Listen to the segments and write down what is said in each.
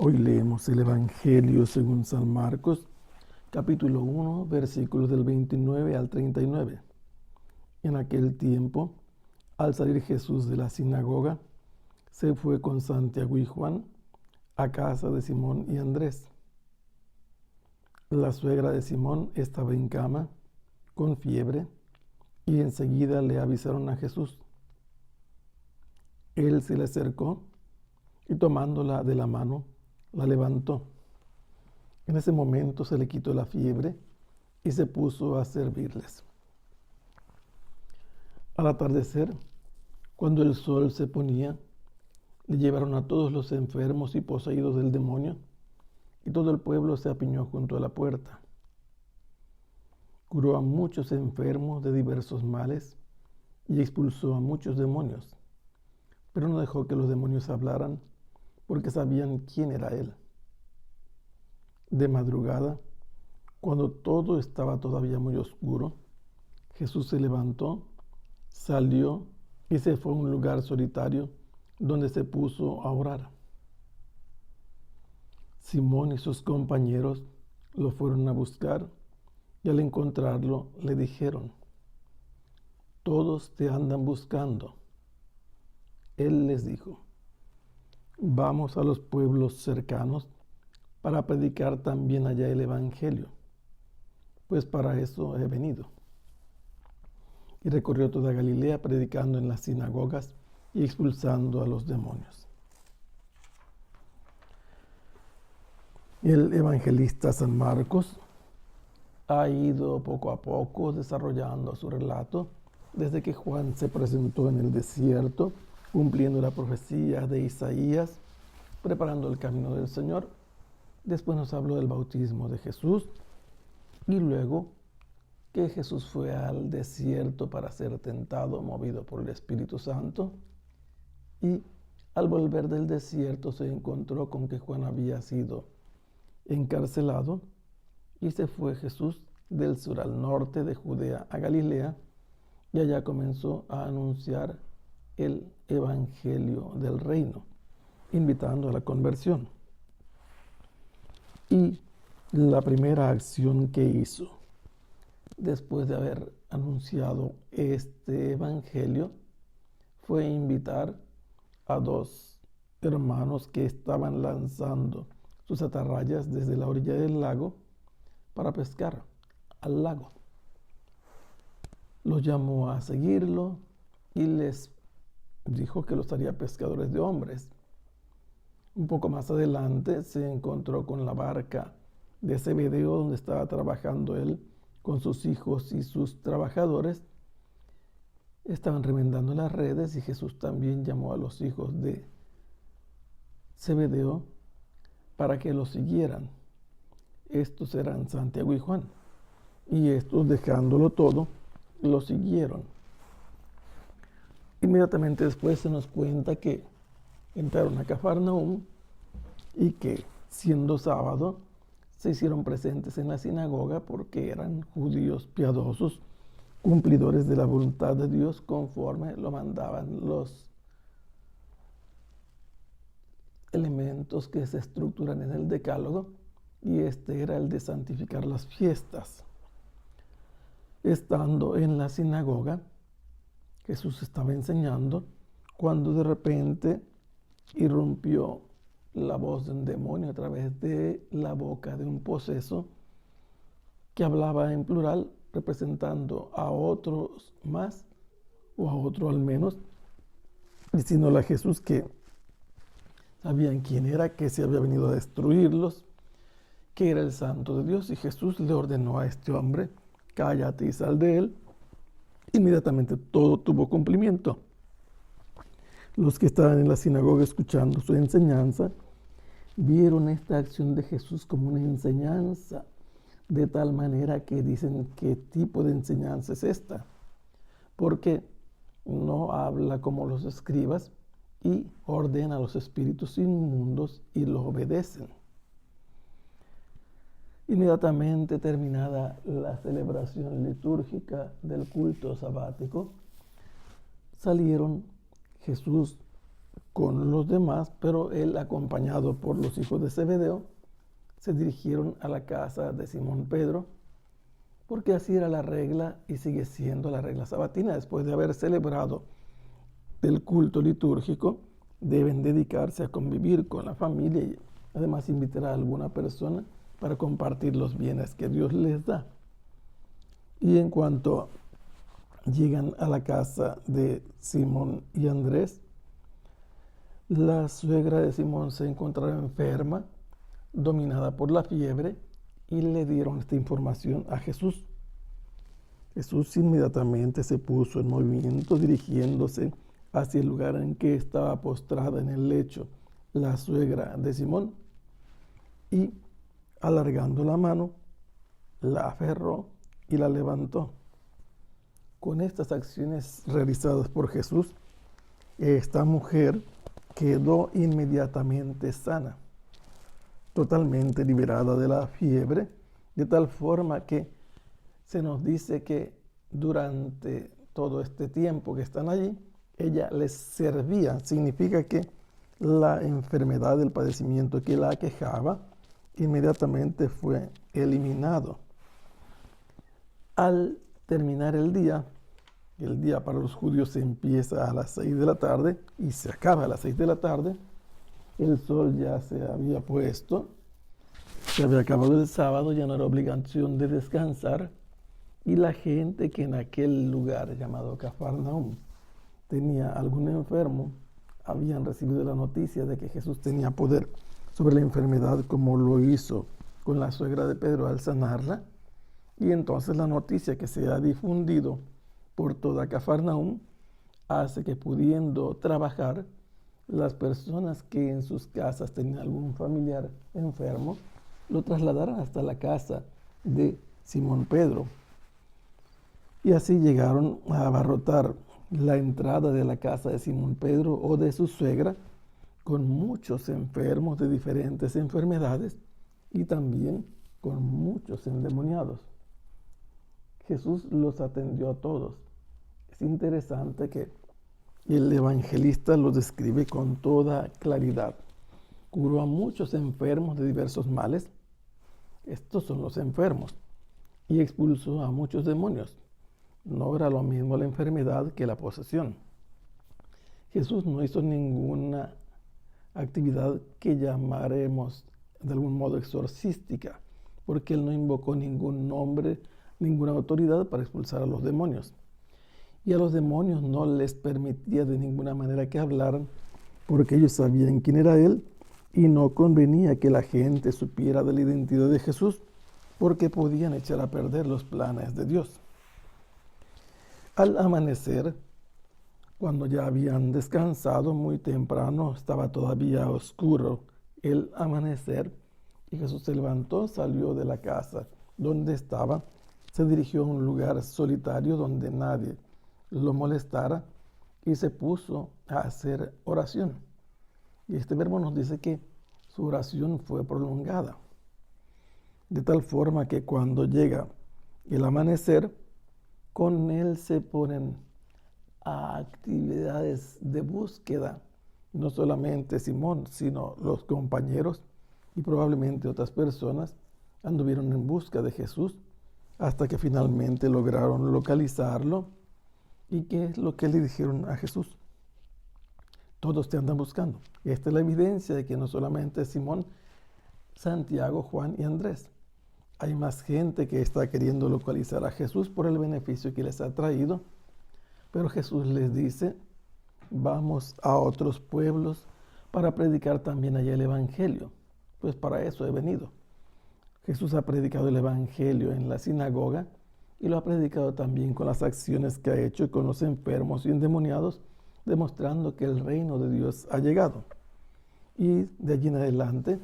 Hoy leemos el Evangelio según San Marcos, capítulo 1, versículos del 29 al 39. En aquel tiempo, al salir Jesús de la sinagoga, se fue con Santiago y Juan a casa de Simón y Andrés. La suegra de Simón estaba en cama, con fiebre, y enseguida le avisaron a Jesús. Él se le acercó y tomándola de la mano, la levantó. En ese momento se le quitó la fiebre y se puso a servirles. Al atardecer, cuando el sol se ponía, le llevaron a todos los enfermos y poseídos del demonio, y todo el pueblo se apiñó junto a la puerta. Curó a muchos enfermos de diversos males y expulsó a muchos demonios, pero no dejó que los demonios hablaran, porque sabían quién era él. De madrugada, cuando todo estaba todavía muy oscuro, Jesús se levantó, salió y se fue a un lugar solitario donde se puso a orar. Simón y sus compañeros lo fueron a buscar y al encontrarlo le dijeron: «Todos te andan buscando». Él les dijo: «Vamos a los pueblos cercanos para predicar también allá el Evangelio, pues para eso he venido». Y recorrió toda Galilea predicando en las sinagogas y expulsando a los demonios. El evangelista San Marcos ha ido poco a poco desarrollando su relato desde que Juan se presentó en el desierto, cumpliendo la profecía de Isaías, preparando el camino del Señor. Después nos habló del bautismo de Jesús y luego que Jesús fue al desierto para ser tentado, movido por el Espíritu Santo, y al volver del desierto se encontró con que Juan había sido encarcelado y se fue Jesús del sur al norte de Judea a Galilea y allá comenzó a anunciar el Evangelio del reino, invitando a la conversión. Y la primera acción que hizo después de haber anunciado este evangelio fue invitar a dos hermanos que estaban lanzando sus atarrayas desde la orilla del lago para pescar al lago. Los llamó a seguirlo y les dijo que los haría pescadores de hombres. Un poco más adelante se encontró con la barca de Zebedeo donde estaba trabajando él con sus hijos y sus trabajadores. Estaban remendando las redes y Jesús también llamó a los hijos de Zebedeo para que los siguieran. Estos eran Santiago y Juan, y estos, dejándolo todo, lo siguieron. Inmediatamente después se nos cuenta que entraron a Cafarnaúm y que, siendo sábado, se hicieron presentes en la sinagoga porque eran judíos piadosos, cumplidores de la voluntad de Dios conforme lo mandaban los elementos que se estructuran en el Decálogo, y este era el de santificar las fiestas. Estando en la sinagoga, Jesús estaba enseñando cuando de repente irrumpió la voz de un demonio a través de la boca de un poseso que hablaba en plural, representando a otros más o a otro al menos, diciéndole a Jesús que sabían quién era, que se había venido a destruirlos, que era el Santo de Dios, y Jesús le ordenó a este hombre: cállate y sal de él. Inmediatamente todo tuvo cumplimiento. Los que estaban en la sinagoga escuchando su enseñanza vieron esta acción de Jesús como una enseñanza, de tal manera que dicen: ¿qué tipo de enseñanza es esta? Porque no habla como los escribas y ordena a los espíritus inmundos y los obedecen. Inmediatamente terminada la celebración litúrgica del culto sabático, salieron Jesús con los demás, pero él, acompañado por los hijos de Zebedeo, se dirigieron a la casa de Simón Pedro, porque así era la regla y sigue siendo la regla sabatina. Después de haber celebrado el culto litúrgico, deben dedicarse a convivir con la familia y además invitar a alguna persona para compartir los bienes que Dios les da. Y en cuanto llegan a la casa de Simón y Andrés, la suegra de Simón se encontraba enferma, dominada por la fiebre, y le dieron esta información a Jesús. Jesús inmediatamente se puso en movimiento, dirigiéndose hacia el lugar en que estaba postrada en el lecho la suegra de Simón, y alargando la mano, la aferró y la levantó. Con estas acciones realizadas por Jesús, esta mujer quedó inmediatamente sana, totalmente liberada de la fiebre, de tal forma que se nos dice que durante todo este tiempo que están allí, ella les servía. Significa que la enfermedad, el padecimiento que la aquejaba, inmediatamente fue eliminado. Al terminar el día para los judíos empieza a las 6 de la tarde y se acaba a las 6 de la tarde. El sol ya se había puesto, se había acabado el sábado, ya no era obligación de descansar, y la gente que en aquel lugar llamado Cafarnaúm tenía algún enfermo, habían recibido la noticia de que Jesús tenía poder sobre la enfermedad, como lo hizo con la suegra de Pedro al sanarla. Y entonces la noticia que se ha difundido por toda Cafarnaúm hace que, pudiendo trabajar, las personas que en sus casas tenían algún familiar enfermo, lo trasladaran hasta la casa de Simón Pedro. Y así llegaron a abarrotar la entrada de la casa de Simón Pedro o de su suegra con muchos enfermos de diferentes enfermedades y también con muchos endemoniados. Jesús los atendió a todos. Es interesante que el evangelista los describe con toda claridad. Curó a muchos enfermos de diversos males. Estos son los enfermos. Y expulsó a muchos demonios. No era lo mismo la enfermedad que la posesión. Jesús no hizo ninguna actividad que llamaremos de algún modo exorcística, porque él no invocó ningún nombre, ninguna autoridad para expulsar a los demonios. Y a los demonios no les permitía de ninguna manera que hablaran, porque ellos sabían quién era él y no convenía que la gente supiera de la identidad de Jesús, porque podían echar a perder los planes de Dios. Al amanecer, cuando ya habían descansado muy temprano, estaba todavía oscuro el amanecer, y Jesús se levantó, salió de la casa donde estaba, se dirigió a un lugar solitario donde nadie lo molestara y se puso a hacer oración. Y este verbo nos dice que su oración fue prolongada, de tal forma que cuando llega el amanecer, con él se ponen a actividades de búsqueda, no solamente Simón, sino los compañeros y probablemente otras personas anduvieron en busca de Jesús hasta que finalmente lograron localizarlo. ¿Y qué es lo que le dijeron a Jesús? Todos te andan buscando. Esta es la evidencia de que no solamente Simón, Santiago, Juan y Andrés. Hay más gente que está queriendo localizar a Jesús por el beneficio que les ha traído. Pero Jesús les dice, vamos a otros pueblos para predicar también allá el Evangelio. Pues para eso he venido. Jesús ha predicado el Evangelio en la sinagoga y lo ha predicado también con las acciones que ha hecho con los enfermos y endemoniados, demostrando que el reino de Dios ha llegado. Y de allí en adelante,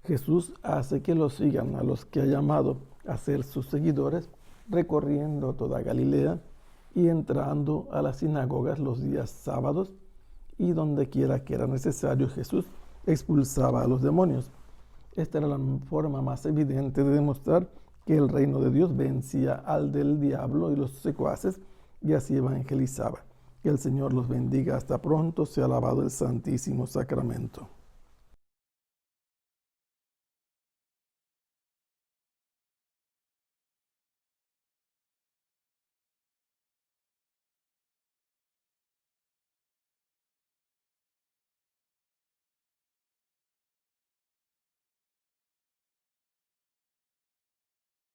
Jesús hace que lo sigan a los que ha llamado a ser sus seguidores, recorriendo toda Galilea y entrando a las sinagogas los días sábados, y donde quiera que era necesario, Jesús expulsaba a los demonios. Esta era la forma más evidente de demostrar que el reino de Dios vencía al del diablo y los secuaces, y así evangelizaba. Que el Señor los bendiga. Hasta pronto. Sea alabado el Santísimo Sacramento.